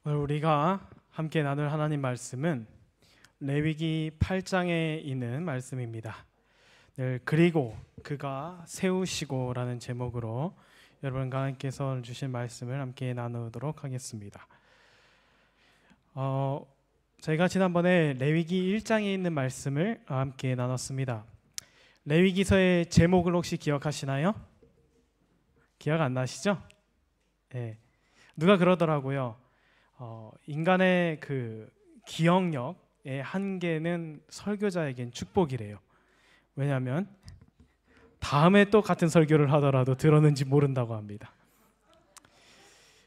오늘 우리가 함께 나눌 하나님 말씀은 레위기 8장에 있는 말씀입니다. 그리고 그가 세우시고라는 제목으로 여러분과 함께서 주신 말씀을 함께 나누도록 하겠습니다. 저희가 지난번에 레위기 1장에 있는 말씀을 함께 나눴습니다. 레위기서의 제목을 혹시 기억하시나요? 기억 안 나시죠? 네. 누가 그러더라고요. 인간의 그 기억력의 한계는 설교자에겐 축복이래요. 왜냐하면 다음에 또 같은 설교를 하더라도 들었는지 모른다고 합니다.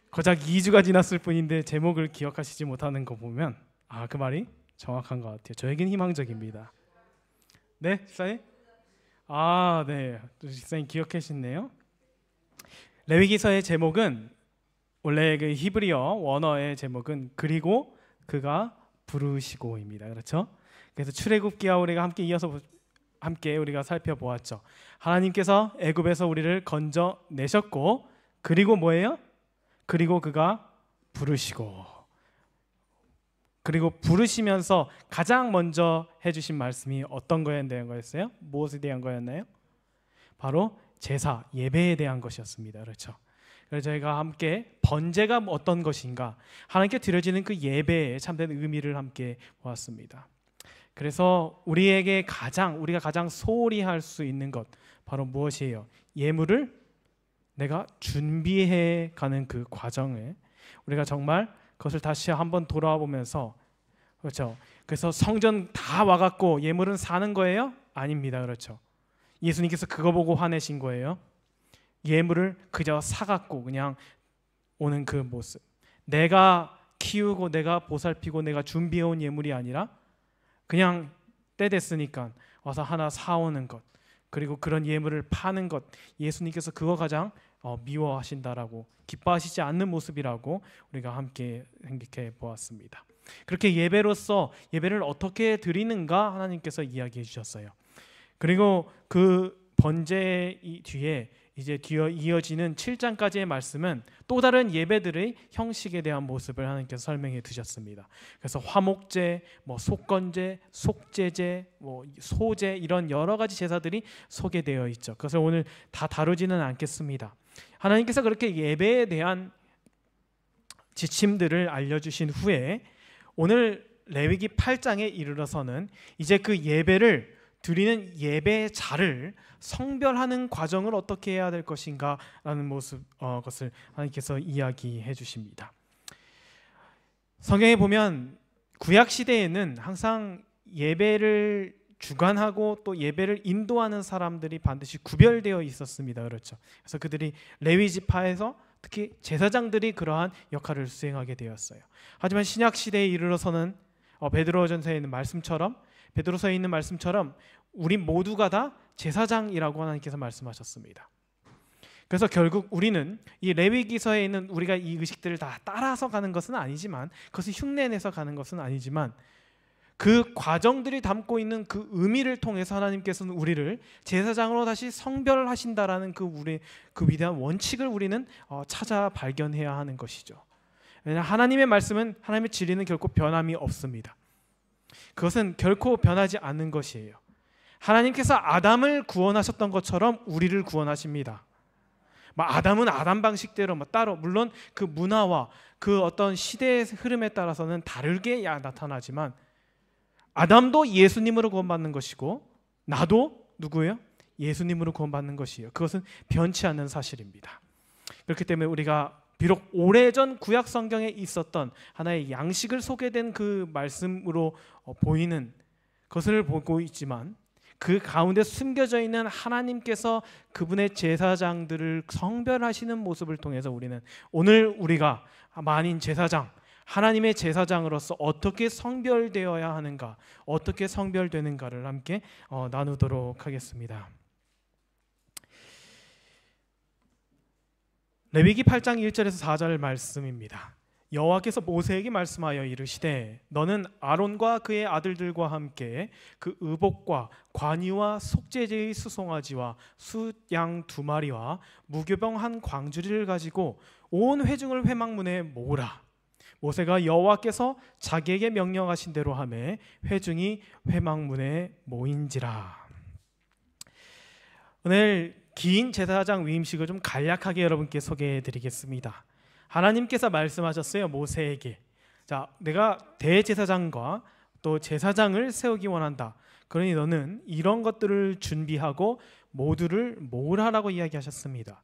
고작 2주가 지났을 뿐인데 제목을 기억하시지 못하는 거 보면 그 말이 정확한 것 같아요. 저에겐 희망적입니다. 네, 집사님? 네, 또 집사님 기억하시네요. 레위기서의 제목은 원래 그 히브리어 원어의 제목은 그리고 그가 부르시고입니다. 그렇죠? 그래서 출애굽기와 우리가 함께 이어서 우리가 살펴보았죠. 하나님께서 애굽에서 우리를 건져 내셨고 그리고 뭐예요? 그리고 그가 부르시고 그리고 부르시면서 가장 먼저 해주신 말씀이 어떤 거에 대한 거였어요? 무엇에 대한 거였나요? 바로 제사, 예배에 대한 것이었습니다. 그렇죠? 그래서 저희가 함께 번제가 어떤 것인가, 하나님께 드려지는 그 예배의 참된 의미를 함께 보았습니다. 그래서 우리가 가장 소홀히 할 수 있는 것 바로 무엇이에요? 예물을 내가 준비해 가는 그 과정에 우리가 정말 그것을 다시 한번 돌아와 보면서, 그렇죠? 그래서 성전 다 와갖고 예물은 사는 거예요? 아닙니다. 그렇죠? 예수님께서 그거 보고 화내신 거예요. 예물을 그저 사갖고 그냥 오는 그 모습, 내가 키우고 내가 보살피고 내가 준비해온 예물이 아니라 그냥 때 됐으니까 와서 하나 사오는 것, 그리고 그런 예물을 파는 것, 예수님께서 그거 가장 미워하신다라고, 기뻐하시지 않는 모습이라고 우리가 함께 생각해 보았습니다. 그렇게 예배를 어떻게 드리는가 하나님께서 이야기해 주셨어요. 그리고 그 번제 뒤에 이제 이어지는 7장까지의 말씀은 또 다른 예배들의 형식에 대한 모습을 하나님께서 설명해 두셨습니다. 그래서 화목제, 속건제, 속죄제, 소제, 이런 여러 가지 제사들이 소개되어 있죠. 그것을 오늘 다 다루지는 않겠습니다. 하나님께서 그렇게 예배에 대한 지침들을 알려주신 후에 오늘 레위기 8장에 이르러서는 이제 그 예배를 드리는 예배자를 성별하는 과정을 어떻게 해야 될 것인가라는 것을 하나님께서 이야기해 주십니다. 성경에 보면 구약 시대에는 항상 예배를 주관하고 또 예배를 인도하는 사람들이 반드시 구별되어 있었습니다. 그렇죠? 그래서 그들이 레위 지파에서 특히 제사장들이 그러한 역할을 수행하게 되었어요. 하지만 신약 시대에 이르러서는 베드로서에 있는 말씀처럼 우리 모두가 다 제사장이라고 하나님께서 말씀하셨습니다. 그래서 결국 우리는 이 레위기서에 있는 우리가 이 의식들을 다 따라서 가는 것은 아니지만, 그것을 흉내내서 가는 것은 아니지만, 그 과정들이 담고 있는 그 의미를 통해서 하나님께서는 우리를 제사장으로 다시 성별하신다라는 그 위대한 원칙을 우리는 찾아 발견해야 하는 것이죠. 왜냐하면 하나님의 말씀은, 하나님의 진리는 결코 변함이 없습니다. 그것은 결코 변하지 않는 것이에요. 하나님께서 아담을 구원하셨던 것처럼 우리를 구원하십니다. 아담은 아담 방식대로 따로, 물론 그 문화와 그 어떤 시대의 흐름에 따라서는 다르게 나타나지만, 아담도 예수님으로 구원받는 것이고 나도 누구예요? 예수님으로 구원받는 것이에요. 그것은 변치 않는 사실입니다. 그렇기 때문에 우리가 비록 오래전 구약 성경에 있었던 하나의 양식을 소개된 그 말씀으로 보이는 것을 보고 있지만, 그 가운데 숨겨져 있는 하나님께서 그분의 제사장들을 성별하시는 모습을 통해서 우리는 오늘 우리가 만인 제사장, 하나님의 제사장으로서 어떻게 성별되어야 하는가, 어떻게 성별되는가를 함께 나누도록 하겠습니다. 레위기 8장 1절에서 4절 말씀입니다. 여호와께서 모세에게 말씀하여 이르시되 너는 아론과 그의 아들들과 함께 그 의복과 관이와 속죄제의 수송아지와 숫양 2마리와 무교병 한 광주리를 가지고 온 회중을 회막문에 모으라. 모세가 여호와께서 자기에게 명령하신 대로 하매 회중이 회막문에 모인지라. 오늘 긴 제사장 위임식을 좀 간략하게 여러분께 소개해 드리겠습니다. 하나님께서 말씀하셨어요, 모세에게. 자, 내가 대제사장과 또 제사장을 세우기 원한다. 그러니 너는 이런 것들을 준비하고 모두를 모으라라고 이야기하셨습니다.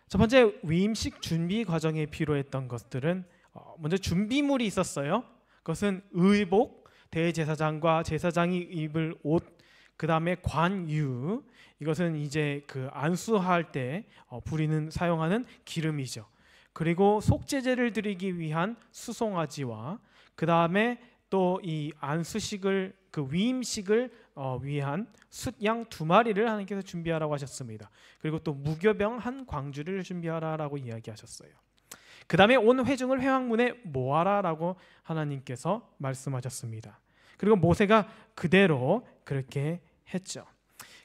첫 번째, 위임식 준비 과정에 필요했던 것들은 먼저 준비물이 있었어요. 그것은 의복, 대제사장과 제사장이 입을 옷, 그 다음에 관유, 이것은 이제 그 안수할 때 사용하는 기름이죠. 그리고 속죄제를 드리기 위한 수송아지와 그 다음에 또 이 안수식을 그 위임식을 위한 숫양 2마리를 하나님께서 준비하라고 하셨습니다. 그리고 또 무교병 한 광주를 준비하라라고 이야기하셨어요. 그 다음에 온 회중을 회막문에 모아라라고 하나님께서 말씀하셨습니다. 그리고 모세가 그대로 그렇게 했죠.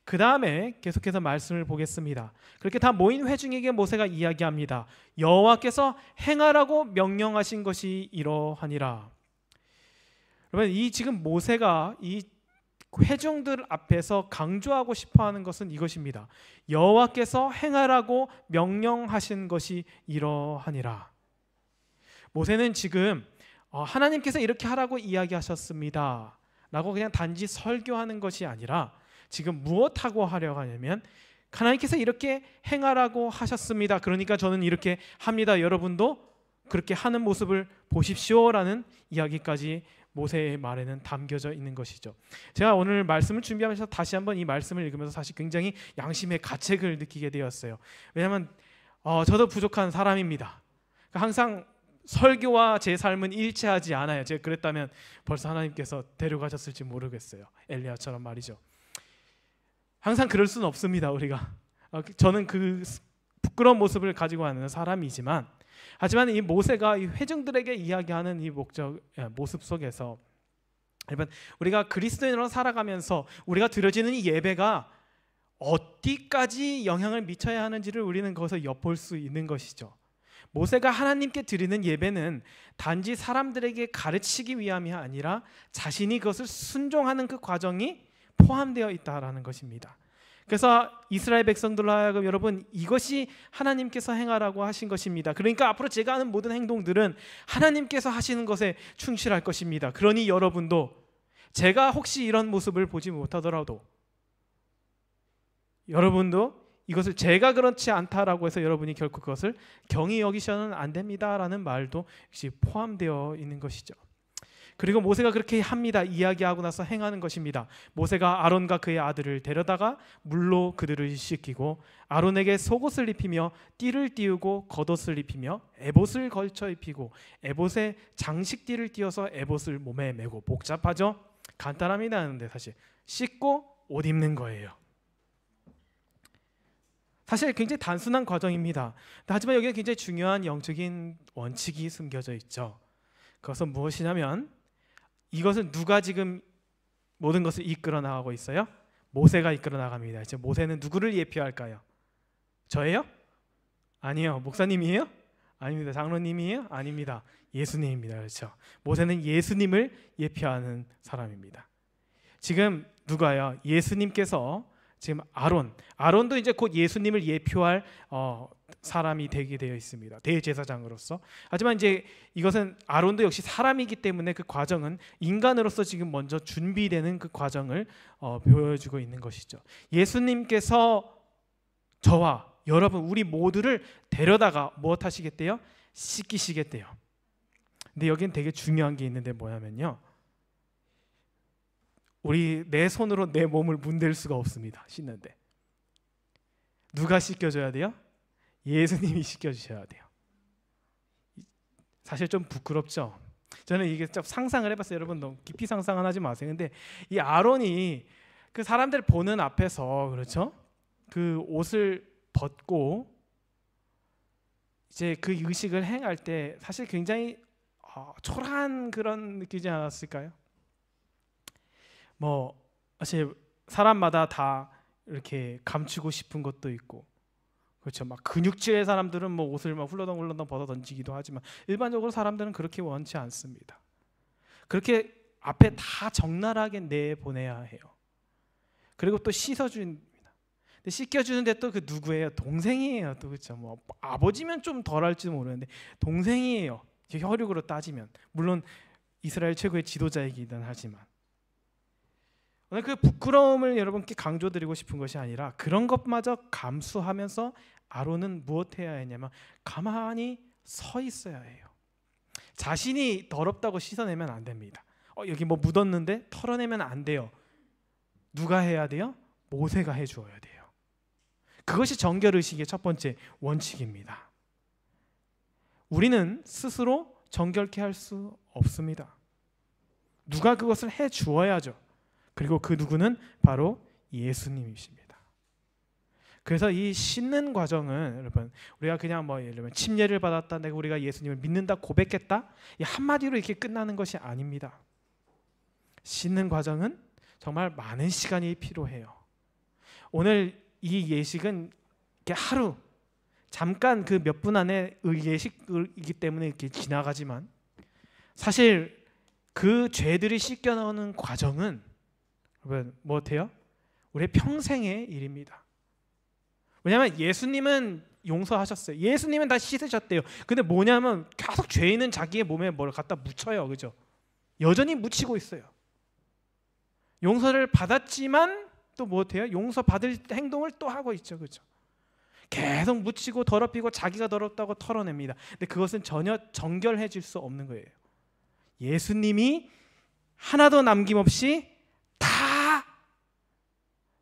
그 다음에 계속해서 말씀을 보겠습니다. 그렇게 다 모인 회중에게 모세가 이야기합니다. 여호와께서 행하라고 명령하신 것이 이러하니라. 여러분, 이 지금 모세가 이 회중들 앞에서 강조하고 싶어하는 것은 이것입니다. 여호와께서 행하라고 명령하신 것이 이러하니라. 모세는 지금 하나님께서 이렇게 하라고 이야기하셨습니다 라고 그냥 단지 설교하는 것이 아니라 지금 무엇하고 하려고 하냐면 하나님께서 이렇게 행하라고 하셨습니다. 그러니까 저는 이렇게 합니다. 여러분도 그렇게 하는 모습을 보십시오라는 이야기까지 모세의 말에는 담겨져 있는 것이죠. 제가 오늘 말씀을 준비하면서 다시 한번 이 말씀을 읽으면서 사실 굉장히 양심의 가책을 느끼게 되었어요. 왜냐하면 저도 부족한 사람입니다. 항상 설교와 제 삶은 일치하지 않아요. 제가 그랬다면 벌써 하나님께서 데려가셨을지 모르겠어요. 엘리야처럼 말이죠. 항상 그럴 수는 없습니다. 우리가 저는 그 부끄러운 모습을 가지고 하는 사람이지만, 하지만 이 모세가 이 회중들에게 이야기하는 이 모습 속에서 여러분, 우리가 그리스도인으로 살아가면서 우리가 드려지는 이 예배가 어디까지 영향을 미쳐야 하는지를 우리는 거기서 엿볼 수 있는 것이죠. 모세가 하나님께 드리는 예배는 단지 사람들에게 가르치기 위함이 아니라 자신이 그것을 순종하는 그 과정이 포함되어 있다라는 것입니다. 그래서 이스라엘 백성들로 하여금 여러분, 이것이 하나님께서 행하라고 하신 것입니다. 그러니까 앞으로 제가 하는 모든 행동들은 하나님께서 하시는 것에 충실할 것입니다. 그러니 여러분도 제가 혹시 이런 모습을 보지 못하더라도 여러분도 이것을 제가 그렇지 않다라고 해서 여러분이 결코 그것을 경히 여기셔는 안 됩니다라는 말도 역시 포함되어 있는 것이죠. 그리고 모세가 그렇게 합니다. 이야기하고 나서 행하는 것입니다. 모세가 아론과 그의 아들을 데려다가 물로 그들을 씻기고 아론에게 속옷을 입히며 띠를 띄우고 겉옷을 입히며 에봇을 걸쳐 입히고 에봇에 장식띠를 띄어서 에봇을 몸에 메고. 복잡하죠? 간단합니다. 하는데 사실 씻고 옷 입는 거예요. 사실 굉장히 단순한 과정입니다. 하지만 여기에 굉장히 중요한 영적인 원칙이 숨겨져 있죠. 그것은 무엇이냐면 이것은 누가 지금 모든 것을 이끌어 나가고 있어요? 모세가 이끌어 나갑니다. 지금 모세는 누구를 예표할까요? 저예요? 아니요. 목사님이에요? 아닙니다. 장로님이에요? 아닙니다. 예수님입니다. 그렇죠? 모세는 예수님을 예표하는 사람입니다. 지금 누가요? 예수님께서 지금 아론도 이제 곧 예수님을 예표할 사람이 되게 되어 있습니다. 대제사장으로서. 하지만 이제 이것은 아론도 역시 사람이기 때문에 그 과정은 인간으로서 지금 먼저 준비되는 그 과정을 보여주고 있는 것이죠. 예수님께서 저와 여러분 우리 모두를 데려다가 무엇 하시겠대요? 씻기시겠대요. 근데 여기는 되게 중요한 게 있는데 뭐냐면요, 내 손으로 내 몸을 문댈 수가 없습니다. 씻는데 누가 씻겨줘야 돼요? 예수님이 씻겨주셔야 돼요. 사실 좀 부끄럽죠. 저는 이게 좀 상상을 해봤어요. 여러분 너무 깊이 상상은 하지 마세요. 근데 이 아론이 그 사람들 보는 앞에서, 그렇죠? 그 옷을 벗고 이제 그 의식을 행할 때 사실 굉장히 초라한 그런 느끼지 않았을까요? 사실 사람마다 다 이렇게 감추고 싶은 것도 있고, 그렇죠. 막 근육질의 사람들은 뭐 옷을 막 훌러덩훌러덩 벗어 던지기도 하지만 일반적으로 사람들은 그렇게 원치 않습니다. 그렇게 앞에 다 적나라하게 내보내야 해요. 그리고 또 씻어줍니다. 근데 씻겨주는데 또 그 누구예요? 동생이에요. 또 그렇죠. 뭐 아버지면 좀 덜할지도 모르는데 동생이에요. 혈육으로 따지면 물론 이스라엘 최고의 지도자이기는 하지만 오늘 그 부끄러움을 여러분께 강조드리고 싶은 것이 아니라 그런 것마저 감수하면서 아론은 무엇해야 했냐면 가만히 서 있어야 해요. 자신이 더럽다고 씻어내면 안 됩니다. 여기 뭐 묻었는데 털어내면 안 돼요. 누가 해야 돼요? 모세가 해주어야 돼요. 그것이 정결의식의 첫 번째 원칙입니다. 우리는 스스로 정결케 할 수 없습니다. 누가 그것을 해주어야죠. 그리고 그 누구는 바로 예수님이십니다. 그래서 이 씻는 과정은 여러분 우리가 그냥 뭐 예를 들면 침례를 받았다, 내가 우리가 예수님을 믿는다, 고백했다 이 한마디로 이렇게 끝나는 것이 아닙니다. 씻는 과정은 정말 많은 시간이 필요해요. 오늘 이 예식은 이렇게 하루 잠깐 그 몇 분 안에 예식이기 때문에 이렇게 지나가지만 사실 그 죄들이 씻겨나오는 과정은 여러분 뭐 어때요? 우리의 평생의 일입니다. 왜냐하면 예수님은 용서하셨어요. 예수님은 다 씻으셨대요. 근데 뭐냐면 계속 죄인은 자기의 몸에 뭘 갖다 묻혀요. 그죠? 여전히 묻히고 있어요. 용서를 받았지만 또 뭐 어때요? 용서받을 행동을 또 하고 있죠. 그죠? 계속 묻히고 더럽히고 자기가 더럽다고 털어냅니다. 근데 그것은 전혀 정결해질 수 없는 거예요. 예수님이 하나도 남김없이 다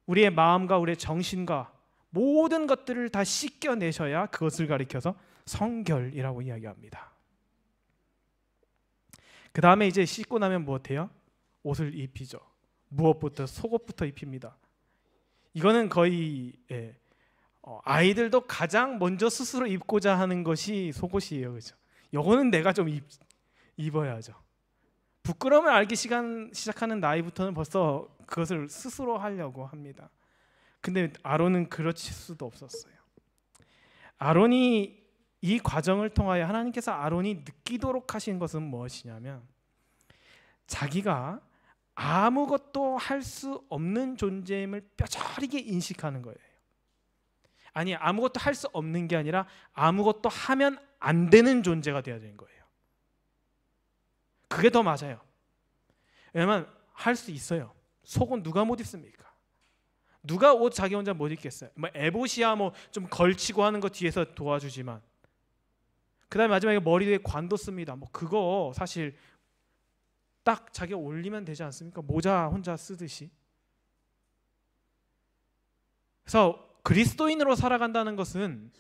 우리의 마음과 우리의 정신과 모든 것들을 다 씻겨내셔야 그것을 가리켜서 성결이라고 이야기합니다. 그 다음에 이제 씻고 나면 무엇해요? 옷을 입히죠. 무엇부터? 속옷부터 입힙니다. 이거는 거의 아이들도 가장 먼저 스스로 입고자 하는 것이 속옷이에요. 그죠? 이거는 내가 좀 입어야죠. 부끄러움을 알기 시작하는 나이부터는 벌써 그것을 스스로 하려고 합니다. 근데 아론은 그렇칠 수도 없었어요. 아론이 이 과정을 통하여 하나님께서 아론이 느끼도록 하신 것은 무엇이냐면 자기가 아무것도 할 수 없는 존재임을 뼈저리게 인식하는 거예요. 아니, 아무것도 할 수 없는 게 아니라 아무것도 하면 안 되는 존재가 되어야 되는 거예요. 그게 더 맞아요. 왜냐면 할 수 있어요. 속옷 누가 못 입습니까? 누가 옷 자기 혼자 못 입겠어요? 뭐 에봇이야 뭐 좀 걸치고 하는 거 뒤에서 도와주지만 그다음에 마지막에 머리 위에 관도 씁니다. 뭐 그거 사실 딱 자기가 올리면 되지 않습니까? 모자 혼자 쓰듯이. 그래서 그리스도인으로 살아간다는 것은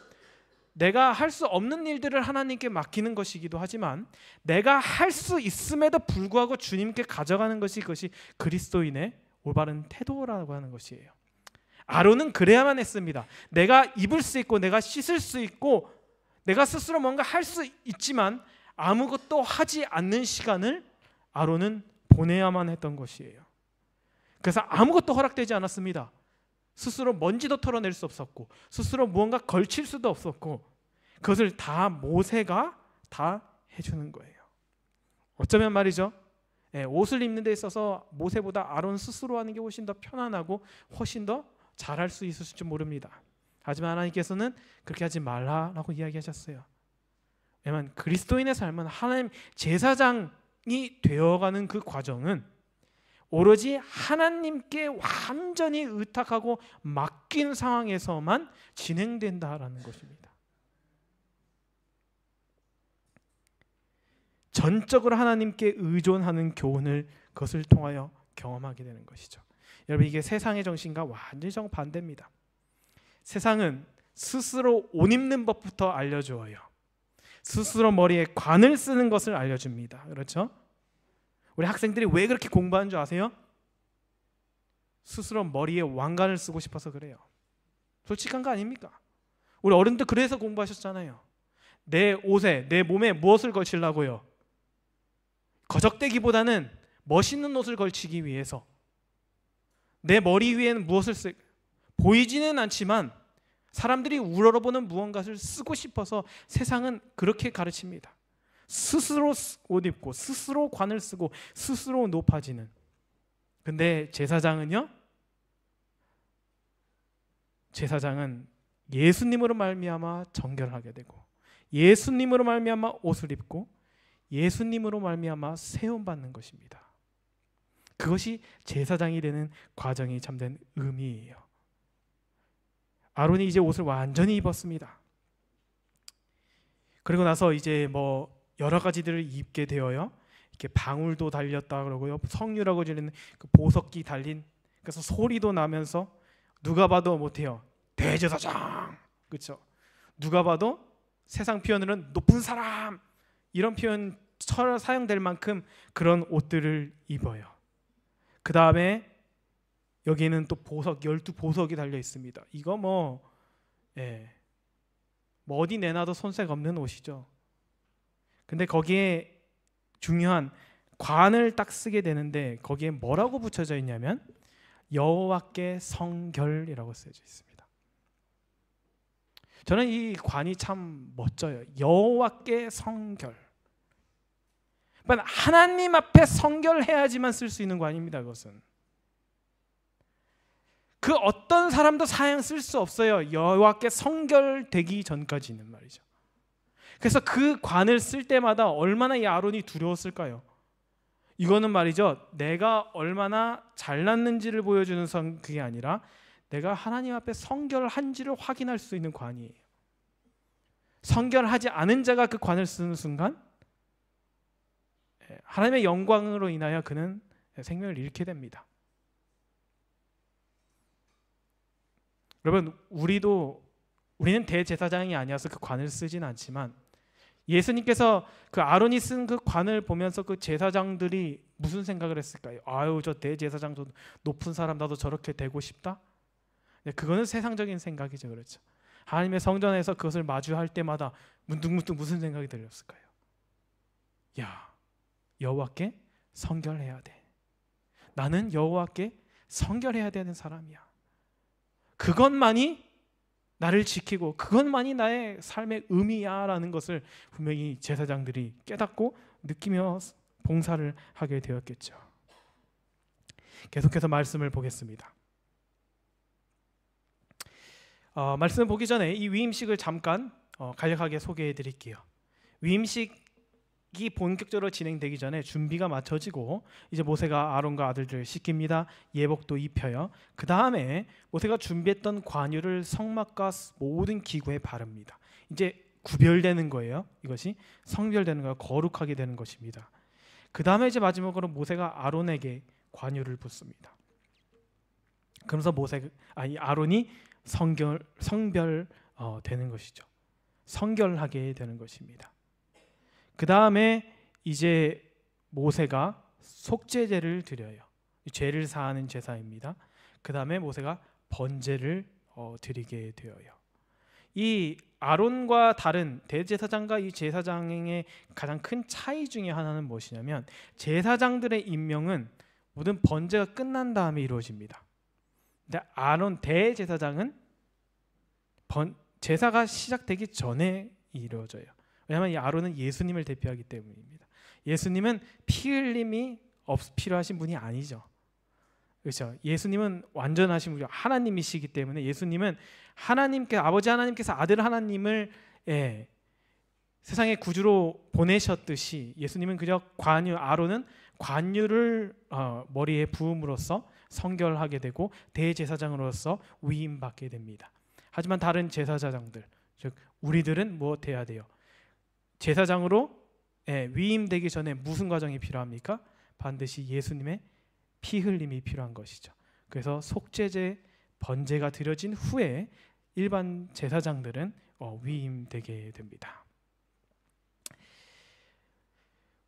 내가 할 수 없는 일들을 하나님께 맡기는 것이기도 하지만 내가 할 수 있음에도 불구하고 주님께 가져가는 것이 그것이 그리스도인의 올바른 태도라고 하는 것이에요. 아론은 그래야만 했습니다. 내가 입을 수 있고 내가 씻을 수 있고 내가 스스로 뭔가 할 수 있지만 아무것도 하지 않는 시간을 아론은 보내야만 했던 것이에요. 그래서 아무것도 허락되지 않았습니다. 스스로 먼지도 털어낼 수 없었고 스스로 무언가 걸칠 수도 없었고 그것을 다 모세가 다 해주는 거예요. 어쩌면 말이죠, 옷을 입는 데 있어서 모세보다 아론 스스로 하는 게 훨씬 더 편안하고 훨씬 더 잘할 수 있을지 모릅니다. 하지만 하나님께서는 그렇게 하지 말라라고 이야기하셨어요. 왜냐하면 그리스도인의 삶은 하나님 제사장이 되어가는 그 과정은 오로지 하나님께 완전히 의탁하고 맡긴 상황에서만 진행된다라는 것입니다. 전적으로 하나님께 의존하는 교훈을 그것을 통하여 경험하게 되는 것이죠. 여러분, 이게 세상의 정신과 완전히 정반대입니다. 세상은 스스로 옷 입는 법부터 알려주어요. 스스로 머리에 관을 쓰는 것을 알려줍니다. 그렇죠? 우리 학생들이 왜 그렇게 공부하는 줄 아세요? 스스로 머리에 왕관을 쓰고 싶어서 그래요. 솔직한 거 아닙니까? 우리 어른들 그래서 공부하셨잖아요. 내 옷에, 내 몸에 무엇을 걸치려고요? 거적대기보다는 멋있는 옷을 걸치기 위해서 내 머리 위에는 무엇을 보이지는 않지만 사람들이 우러러보는 무언가를 쓰고 싶어서 세상은 그렇게 가르칩니다. 스스로 옷 입고 스스로 관을 쓰고 스스로 높아지는. 근데 제사장은요? 제사장은 예수님으로 말미암아 정결하게 되고 예수님으로 말미암아 옷을 입고 예수님으로 말미암아 세움 받는 것입니다. 그것이 제사장이 되는 과정이 참된 의미예요. 아론이 이제 옷을 완전히 입었습니다. 그리고 나서 이제 뭐 여러 가지들을 입게 되어요. 이렇게 방울도 달렸다 그러고요. 성류라고 불리는 그 보석기 달린, 그래서 소리도 나면서 누가 봐도 못해요. 대제사장, 그렇죠? 누가 봐도 세상 표현으로는 높은 사람 이런 표현 사용될 만큼 그런 옷들을 입어요. 그 다음에 여기에는 또 보석 12보석이 달려 있습니다. 이거 뭐 어디 내놔도 손색 없는 옷이죠. 근데 거기에 중요한 관을 딱 쓰게 되는데 거기에 뭐라고 붙여져 있냐면 여호와께 성결이라고 쓰여져 있습니다. 저는 이 관이 참 멋져요. 여호와께 성결. 하나님 앞에 성결해야지만 쓸 수 있는 관입니다. 그것은 그 어떤 사람도 사양 쓸 수 없어요. 여호와께 성결되기 전까지는 말이죠. 그래서 그 관을 쓸 때마다 얼마나 이 아론이 두려웠을까요? 이거는 말이죠, 내가 얼마나 잘났는지를 보여주는 그게 아니라 내가 하나님 앞에 성결한지를 확인할 수 있는 관이에요. 성결하지 않은 자가 그 관을 쓰는 순간 하나님의 영광으로 인하여 그는 생명을 잃게 됩니다. 여러분, 우리는 대제사장이 아니어서 그 관을 쓰진 않지만 예수님께서 그 아론이 쓴 그 관을 보면서 그 제사장들이 무슨 생각을 했을까요? 아유, 저 대제사장 저 높은 사람 나도 저렇게 되고 싶다. 그거는 세상적인 생각이죠, 그렇죠? 하나님의 성전에서 그것을 마주할 때마다 문득문득 무슨 생각이 들렸을까요? 야, 여호와께 성결해야 돼. 나는 여호와께 성결해야 되는 사람이야. 그것만이 나를 지키고 그것만이 나의 삶의 의미야라는 것을 분명히 제사장들이 깨닫고 느끼며 봉사를 하게 되었겠죠. 계속해서 말씀을 보겠습니다. 말씀을 보기 전에 이 위임식을 잠깐 간략하게 소개해 드릴게요. 위임식이 본격적으로 진행되기 전에 준비가 마쳐지고 이제 모세가 아론과 아들들을 씻깁니다. 예복도 입혀요. 그 다음에 모세가 준비했던 관유를 성막과 모든 기구에 바릅니다. 이제 구별되는 거예요. 이것이 성별되는 거예요. 거룩하게 되는 것입니다. 그 다음에 이제 마지막으로 모세가 아론에게 관유를 붓습니다. 그러면서 아론이 성별 되는 것이죠. 성결하게 되는 것입니다. 그 다음에 이제 모세가 속죄제를 드려요. 죄를 사하는 제사입니다. 그 다음에 모세가 번제를 드리게 되어요. 이 아론과 다른 대제사장과 이 제사장의 가장 큰 차이 중에 하나는 무엇이냐면 제사장들의 임명은 모든 번제가 끝난 다음에 이루어집니다. 근데 아론 대제사장은 제사가 시작되기 전에 이루어져요. 왜냐하면 이 아론은 예수님을 대표하기 때문입니다. 예수님은 피 흘림이 필요하신 분이 아니죠. 그렇죠? 예수님은 완전하신 분이요, 하나님이시기 때문에 예수님은 아버지 하나님께서 아들 하나님을 세상의 구주로 보내셨듯이 예수님은 그저 아론은 관유를 머리에 부음으로써 성결하게 되고 대제사장으로서 위임받게 됩니다. 하지만 다른 제사장들, 즉 우리들은 무엇해야 돼요? 제사장으로 위임되기 전에 무슨 과정이 필요합니까? 반드시 예수님의 피 흘림이 필요한 것이죠. 그래서 속죄제, 번제가 드려진 후에 일반 제사장들은 위임되게 됩니다.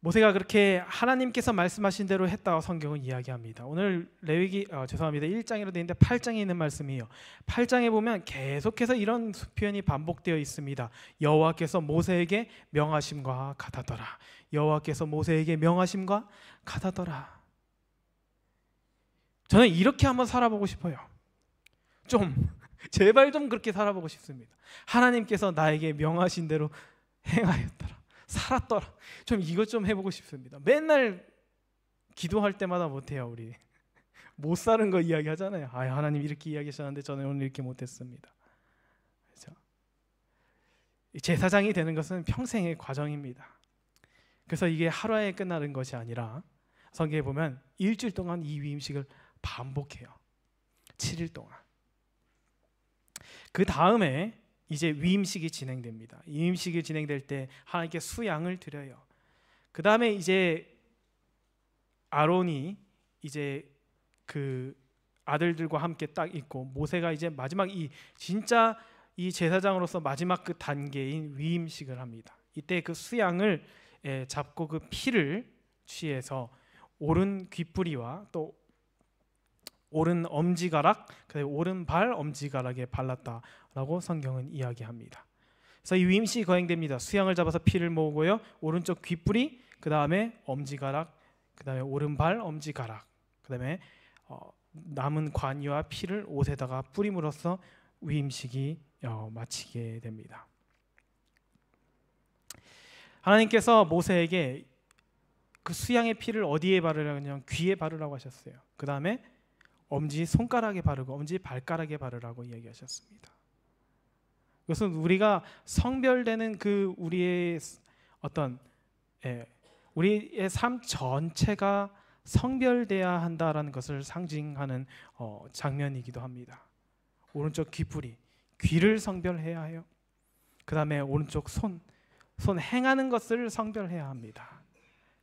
모세가 그렇게 하나님께서 말씀하신 대로 했다고 성경은 이야기합니다. 오늘 레위기 1장이라고 되어 있는데 8장에 있는 말씀이에요. 8장에 보면 계속해서 이런 표현이 반복되어 있습니다. 여호와께서 모세에게 명하심과 같았더라. 여호와께서 모세에게 명하심과 같았더라. 저는 이렇게 한번 살아보고 싶어요. 좀 제발 좀 그렇게 살아보고 싶습니다. 하나님께서 나에게 명하신 대로 행하였더라, 살았더라. 좀 이것 좀 해보고 싶습니다. 맨날 기도할 때마다 못해요. 우리 못 사는 거 이야기하잖아요. 아, 하나님 이렇게 이야기하셨는데 저는 오늘 이렇게 못했습니다. 그렇죠? 제사장이 되는 것은 평생의 과정입니다. 그래서 이게 하루에 끝나는 것이 아니라 성경에 보면 일주일 동안 이 위임식을 반복해요. 7일 동안. 그 다음에 이제 위임식이 진행됩니다. 위임식이 진행될 때 하나님께 수양을 드려요. 그 다음에 이제 아론이 이제 그 아들들과 함께 딱 있고, 모세가 이제 마지막 진짜 이 제사장으로서 마지막 그 단계인 위임식을 합니다. 이때 그 수양을 잡고 그 피를 취해서 오른 귓부리와 또 오른 엄지가락, 그다음에 오른발 엄지가락에 발랐다라고 성경은 이야기합니다. 그래서 이 위임식이 거행됩니다. 수양을 잡아서 피를 모으고요, 오른쪽 귓부리, 그 다음에 엄지가락, 그 다음에 오른발 엄지가락, 그 다음에 남은 관유와 피를 옷에다가 뿌림으로써 위임식이 마치게 됩니다. 하나님께서 모세에게 그 수양의 피를 어디에 바르라고 하냐면 귀에 바르라고 하셨어요. 그 다음에 엄지 손가락에 바르고 엄지 발가락에 바르라고 이야기하셨습니다. 그것은 우리가 성별되는 그 우리의 어떤 우리의 삶 전체가 성별돼야 한다라는 것을 상징하는 장면이기도 합니다. 오른쪽 귓부리, 귀를 성별해야 해요. 그 다음에 오른쪽 손 행하는 것을 성별해야 합니다.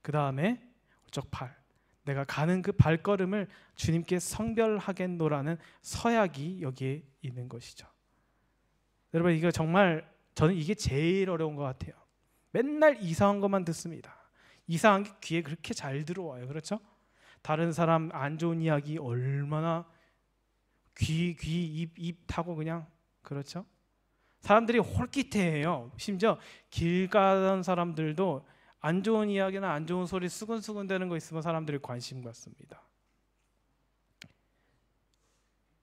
그 다음에 오른쪽 발, 내가 가는 그 발걸음을 주님께 성별하겠노라는 서약이 여기에 있는 것이죠. 여러분, 이거 정말 저는 이게 제일 어려운 것 같아요. 맨날 이상한 것만 듣습니다. 이상한 게 귀에 그렇게 잘 들어와요. 그렇죠? 다른 사람 안 좋은 이야기 얼마나 입 타고 그냥, 그렇죠? 사람들이 홀깃해해요. 심지어 길 가던 사람들도 안 좋은 이야기나 안 좋은 소리 수근수근 되는 거 있으면 사람들이 관심 갖습니다.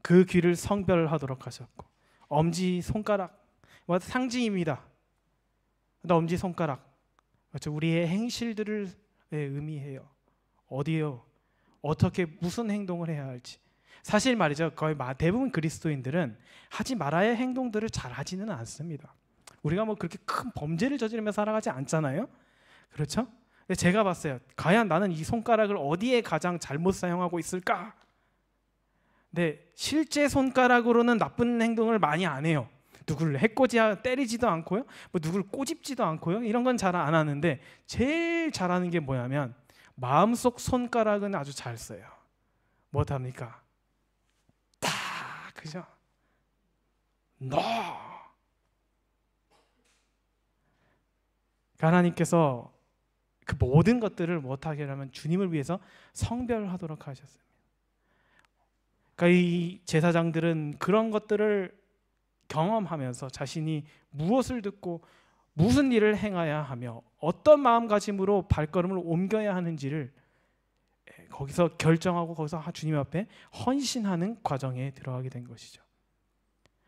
그 귀를 성별하도록 하셨고, 엄지 손가락 상징입니다. 엄지 손가락, 그렇죠? 우리의 행실들을 의미해요. 어디요? 어떻게 무슨 행동을 해야 할지. 사실 말이죠, 거의 대부분 그리스도인들은 하지 말아야 할 행동들을 잘 하지는 않습니다. 우리가 뭐 그렇게 큰 범죄를 저지르며 살아가지 않잖아요. 그렇죠? 근데 제가 봤어요. 과연 나는 이 손가락을 어디에 가장 잘못 사용하고 있을까? 근데 실제 손가락으로는 나쁜 행동을 많이 안 해요. 누구를 해코지 때리지도 않고요, 뭐 누구를 꼬집지도 않고요, 이런 건 잘 안 하는데 제일 잘하는 게 뭐냐면 마음속 손가락은 아주 잘 써요. 뭐합니까? 다, 그죠? 너. 하나님께서 그 모든 것들을 못하게 하려면 주님을 위해서 성별하도록 하셨습니다. 그러니까 이 제사장들은 그런 것들을 경험하면서 자신이 무엇을 듣고 무슨 일을 행해야 하며 어떤 마음가짐으로 발걸음을 옮겨야 하는지를 거기서 결정하고 거기서 주님 앞에 헌신하는 과정에 들어가게 된 것이죠.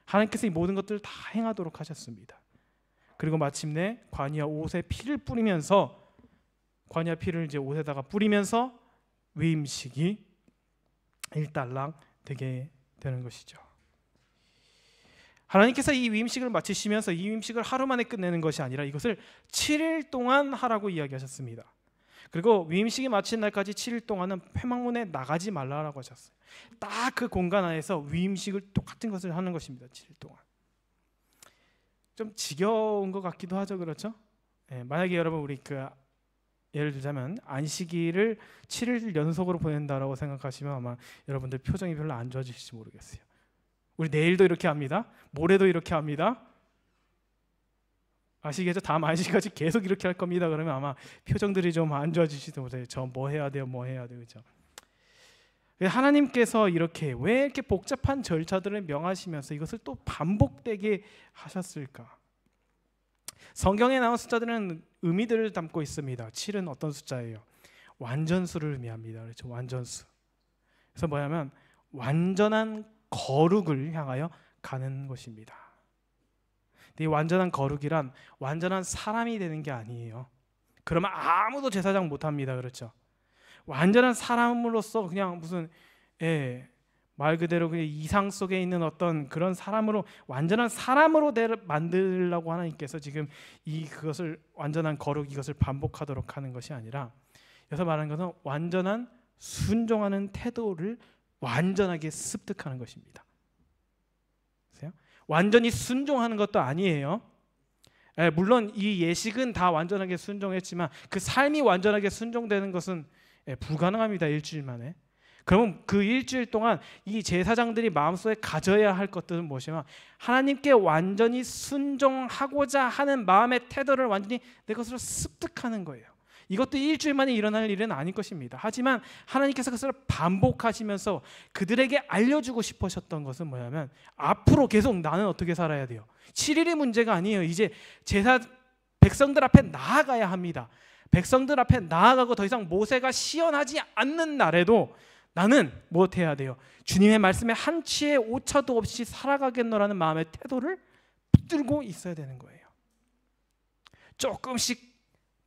하나님께서 이 모든 것들을 다 행하도록 하셨습니다. 그리고 마침내 관이와 옷에 피를 뿌리면서, 관이와 피를 이제 옷에다가 뿌리면서 위임식이 일단락 되게 되는 것이죠. 하나님께서 이 위임식을 마치시면서 이 위임식을 하루 만에 끝내는 것이 아니라 이것을 7일 동안 하라고 이야기하셨습니다. 그리고 위임식이 마친 날까지 7일 동안은 회막문에 나가지 말라라고 하셨어요. 딱 그 공간 안에서 위임식을 똑같은 것을 하는 것입니다. 7일 동안. 좀 지겨운 것 같기도 하죠. 그렇죠? 만약에 여러분 우리 예를 들자면 안식일을 7일 연속으로 보낸다라고 생각하시면 아마 여러분들 표정이 별로 안 좋아지실지 모르겠어요. 우리 내일도 이렇게 합니다. 모레도 이렇게 합니다. 아시겠죠? 다음 안식일까지 계속 이렇게 할 겁니다. 그러면 아마 표정들이 좀 안 좋아지시도 못해요. 저 뭐 해야 돼요? 뭐 해야 돼요? 그렇죠? 하나님께서 왜 이렇게 복잡한 절차들을 명하시면서 이것을 또 반복되게 하셨을까? 성경에 나온 숫자들은 의미들을 담고 있습니다. 7은 어떤 숫자예요? 완전수를 의미합니다. 그렇죠? 완전수. 그래서 뭐냐면 완전한 거룩을 향하여 가는 것입니다. 이 완전한 거룩이란 완전한 사람이 되는 게 아니에요. 그러면 아무도 제사장 못합니다. 그렇죠? 완전한 사람으로서 그냥 무슨 말 그대로 그냥 이상 속에 있는 어떤 그런 사람으로, 완전한 사람으로 만들려고 하나님께서 지금 그것을 완전한 거룩, 이것을 반복하도록 하는 것이 아니라, 여기서 말하는 것은 완전한 순종하는 태도를 완전하게 습득하는 것입니다. 완전히 순종하는 것도 아니에요. 물론 이 예식은 다 완전하게 순종했지만 그 삶이 완전하게 순종되는 것은 불가능합니다. 일주일 만에. 그러면 그 일주일 동안 이 제사장들이 마음속에 가져야 할 것들은 무엇이냐, 하나님께 완전히 순종하고자 하는 마음의 태도를 완전히 내 것으로 습득하는 거예요. 이것도 일주일 만에 일어날 일은 아닐 것입니다. 하지만 하나님께서 그것을 반복하시면서 그들에게 알려주고 싶으셨던 것은 뭐냐면, 앞으로 계속 나는 어떻게 살아야 돼요. 7일이 문제가 아니에요. 이제 백성들 앞에 나아가야 합니다. 백성들 앞에 나아가고 더 이상 모세가 시연하지 않는 날에도 나는 무엇해야 돼요? 주님의 말씀에 한치의 오차도 없이 살아가겠노라는 마음의 태도를 붙들고 있어야 되는 거예요. 조금씩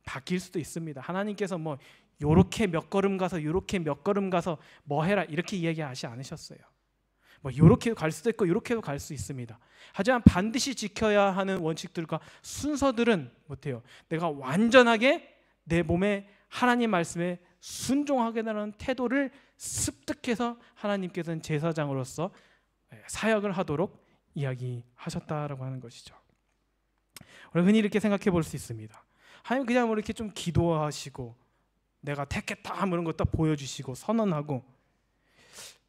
바뀔 수도 있습니다. 하나님께서 뭐 요렇게 몇 걸음 가서 요렇게 몇 걸음 가서 뭐 해라 이렇게 이야기하지 않으셨어요. 뭐 요렇게 갈 수도 있고 요렇게도 갈 수 있습니다. 하지만 반드시 지켜야 하는 원칙들과 순서들은 못해요. 내가 완전하게 내 몸에 하나님 말씀에 순종하겠다는 태도를 습득해서 하나님께서는 제사장으로서 사역을 하도록 이야기하셨다라고 하는 것이죠. 우리가 흔히 이렇게 생각해 볼 수 있습니다. 하나님 그냥 뭐 이렇게 좀 기도하시고 내가 택했다 이런 것도 보여주시고 선언하고,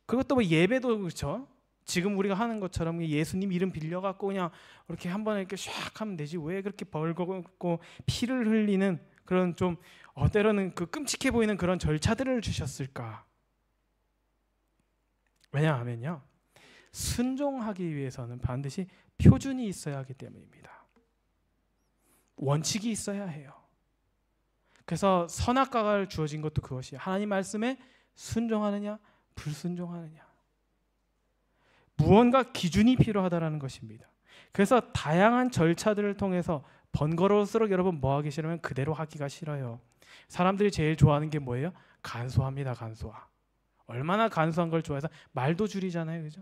그것도 뭐 예배도 그렇죠. 지금 우리가 하는 것처럼 예수님 이름 빌려갖고 그냥 이렇게 한번 이렇게 샥 하면 되지, 왜 그렇게 벌겋고 피를 흘리는 그런 좀 때로는 그 끔찍해 보이는 그런 절차들을 주셨을까? 왜냐하면요, 순종하기 위해서는 반드시 표준이 있어야 하기 때문입니다. 원칙이 있어야 해요. 그래서 선악과가 주어진 것도 그것이에요. 하나님 말씀에 순종하느냐 불순종하느냐, 무언가 기준이 필요하다라는 것입니다. 그래서 다양한 절차들을 통해서 번거로울수록 여러분 뭐 하기 싫으면 그대로 하기가 싫어요. 사람들이 제일 좋아하는 게 뭐예요? 간소합니다. 간소화. 얼마나 간소한 걸 좋아해서 말도 줄이잖아요. 그죠?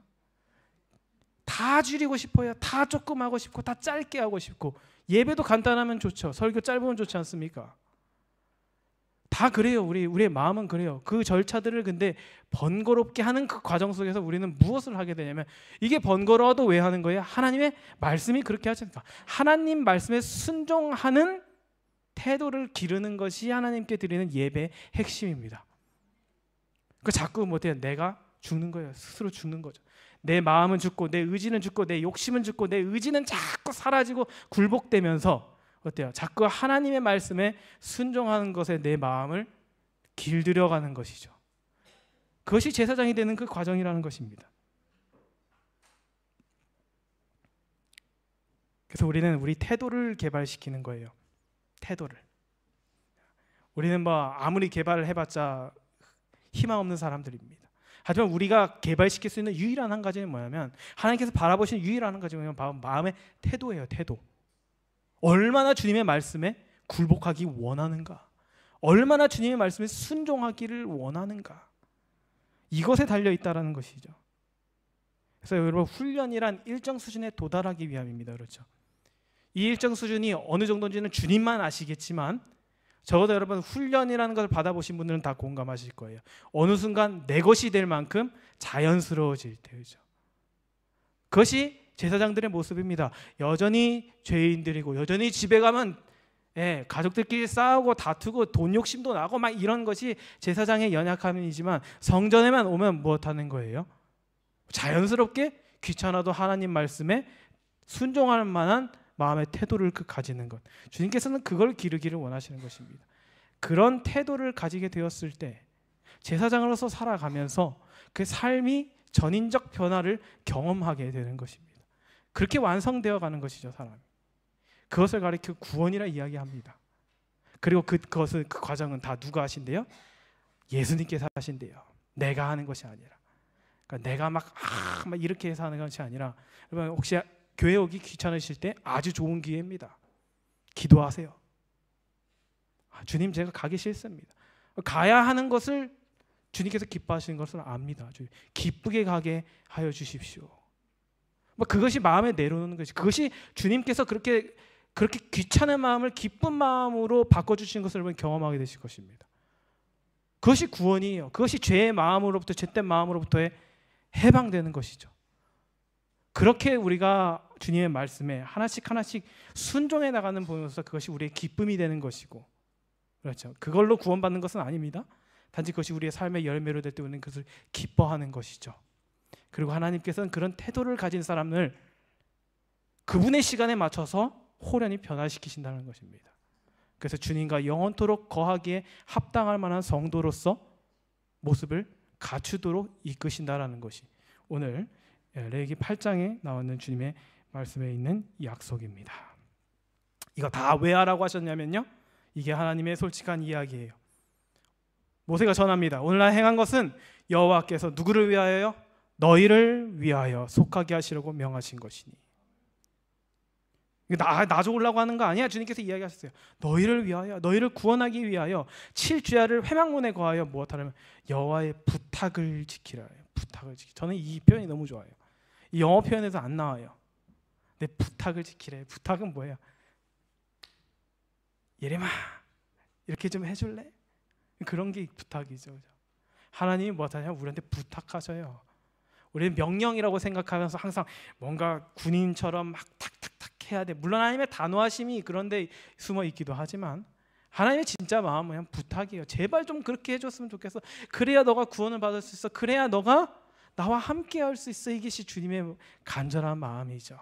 다 줄이고 싶어요. 다 조금 하고 싶고 다 짧게 하고 싶고, 예배도 간단하면 좋죠. 설교 짧으면 좋지 않습니까? 다 그래요. 우리의 마음은 그래요. 그 절차들을 근데 번거롭게 하는 그 과정 속에서 우리는 무엇을 하게 되냐면, 이게 번거로워도 왜 하는 거예요? 하나님의 말씀이 그렇게 하지 않습니까? 하나님 말씀에 순종하는 태도를 기르는 것이 하나님께 드리는 예배의 핵심입니다. 그 자꾸 못해요. 내가 죽는 거예요. 스스로 죽는 거죠. 내 마음은 죽고 내 의지는 죽고 내 욕심은 죽고 내 의지는 자꾸 사라지고 굴복되면서 어때요? 자꾸 하나님의 말씀에 순종하는 것에 내 마음을 길들여가는 것이죠. 그것이 제사장이 되는 그 과정이라는 것입니다. 그래서 우리는 우리 태도를 개발시키는 거예요. 태도를. 우리는 뭐 아무리 개발을 해봤자 희망 없는 사람들입니다. 하지만 우리가 개발시킬 수 있는 유일한 한 가지는 뭐냐면, 하나님께서 바라보시는 유일한 한 가지는 마음의 태도예요. 태도. 얼마나 주님의 말씀에 굴복하기 원하는가, 얼마나 주님의 말씀에 순종하기를 원하는가, 이것에 달려있다라는 것이죠. 그래서 여러분, 훈련이란 일정 수준에 도달하기 위함입니다. 그렇죠? 이 일정 수준이 어느 정도인지는 주님만 아시겠지만, 적어도 여러분 훈련이라는 것을 받아보신 분들은 다 공감하실 거예요. 어느 순간 내 것이 될 만큼 자연스러워질 때죠. 그것이 제사장들의 모습입니다. 여전히 죄인들이고 여전히 집에 가면 가족들끼리 싸우고 다투고 돈 욕심도 나고 막 이런 것이 제사장의 연약함이지만, 성전에만 오면 무엇하는 거예요? 자연스럽게 귀찮아도 하나님 말씀에 순종할 만한 마음의 태도를 가지는 것. 주님께서는 그걸 기르기를 원하시는 것입니다. 그런 태도를 가지게 되었을 때 제사장으로서 살아가면서 그 삶이 전인적 변화를 경험하게 되는 것입니다. 그렇게 완성되어 가는 것이죠, 사람이. 그것을 가리켜 구원이라 이야기합니다. 그리고 그 과정은 다 누가 하신대요? 예수님께서 하신대요. 내가 하는 것이 아니라. 그러니까 내가 막 이렇게 해서 하는 것이 아니라, 여러분 혹시 교회 오기 귀찮으실 때 아주 좋은 기회입니다. 기도하세요. 주님, 제가 가기 싫습니다. 가야 하는 것을 주님께서 기뻐하시는 것을 압니다. 기쁘게 가게 하여 주십시오. 그것이 마음에 내려놓는 것이, 그것이 주님께서 그렇게 귀찮은 마음을 기쁜 마음으로 바꿔주신 것을 여러분 경험하게 되실 것입니다. 그것이 구원이에요. 그것이 죄의 마음으로부터, 죄된 마음으로부터의 해방되는 것이죠. 그렇게 우리가 주님의 말씀에 하나씩 순종해 나가는 보면서 그것이 우리의 기쁨이 되는 것이고, 그렇죠. 그걸로 구원받는 것은 아닙니다. 단지 그것이 우리의 삶의 열매로 될 때 우리는 그것을 기뻐하는 것이죠. 그리고 하나님께서는 그런 태도를 가진 사람을 그분의 시간에 맞춰서 호련히 변화시키신다는 것입니다. 그래서 주님과 영원토록 거하기에 합당할 만한 성도로서 모습을 갖추도록 이끄신다라는 것이 오늘 레위기 8장에 나오는 주님의 말씀에 있는 약속입니다. 이거 다 왜 하라고 하셨냐면요, 이게 하나님의 솔직한 이야기예요. 모세가 전합니다. 오늘날 행한 것은 여호와께서 누구를 위하여요? 너희를 위하여 속하게 하시려고 명하신 것이니. 나 좋으려고 하는 거 아니야. 주님께서 이야기하셨어요. 너희를 위하여, 너희를 구원하기 위하여 칠주야를 회막문에 거하여 무엇하냐면 여호와의 부탁을 지키라. 부탁을 지키. 저는 이 표현이 너무 좋아요. 이 영어 표현에서 안 나와요. 내 부탁을 지키래. 부탁은 뭐예요? 예림아, 이렇게 좀 해줄래? 그런 게 부탁이죠. 하나님이 뭐하냐면 우리한테 부탁하셔요. 우리는 명령이라고 생각하면서 항상 뭔가 군인처럼 막 탁탁탁 해야 돼. 물론 하나님의 단호하심이 그런데 숨어 있기도 하지만 하나님의 진짜 마음은 그냥 부탁이에요. 제발 좀 그렇게 해줬으면 좋겠어. 그래야 너가 구원을 받을 수 있어. 그래야 너가 나와 함께 할 수 있어. 이것이 주님의 간절한 마음이죠.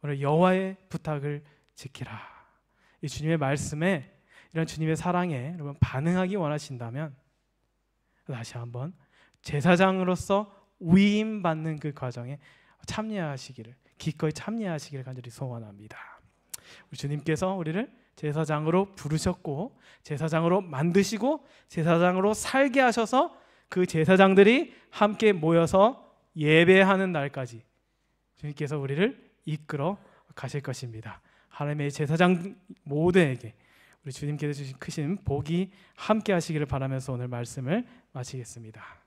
오늘 여호와의 부탁을 지키라. 이 주님의 말씀에, 이런 주님의 사랑에 여러분 반응하기 원하신다면 다시 한번 제사장으로서 위임받는 그 과정에 참여하시기를, 기꺼이 참여하시기를 간절히 소원합니다. 우리 주님께서 우리를 제사장으로 부르셨고 제사장으로 만드시고 제사장으로 살게 하셔서 그 제사장들이 함께 모여서 예배하는 날까지 주님께서 우리를 이끌어 가실 것입니다. 하나님의 제사장 모두에게 우리 주님께서 주신 크신 복이 함께 하시기를 바라면서 오늘 말씀을 마치겠습니다.